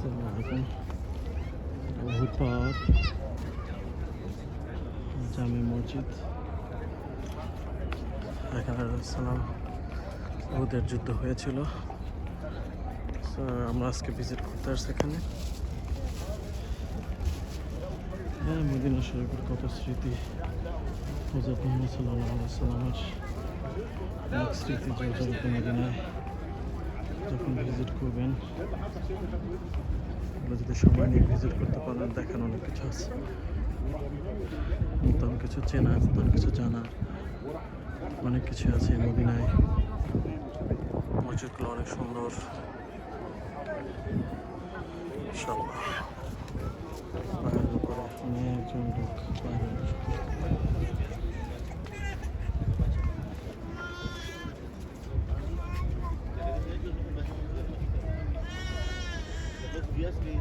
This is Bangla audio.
আসসালামু উহুদ পাহাড়, জামে মসজিদ। এখানে সালাম উহুদের যুদ্ধ হয়েছিল। আমরা আজকে ভিজিট করতে আসছি এখানে। হ্যাঁ, মদিনা শরীফের কত স্মৃতি, হযরত মুহাম্মদ সাল্লাল্লাহু আলাইহি ওয়াসাল্লামের অনেক স্মৃতি জড়িত মদিনায়। যখন ভিজিট করবেন, যদি সময় নিয়ে ভিজিট করতে পারেন, দেখেন অনেক কিছু আছে, নতুন কিছু চেনা, নতুন কিছু জানার অনেক কিছু আছে মদিনায়। মসজিদগুলো অনেক সুন্দর, সব পাহাড়ের উপরে অনেকজন লোক পাহাড়ের উপরে।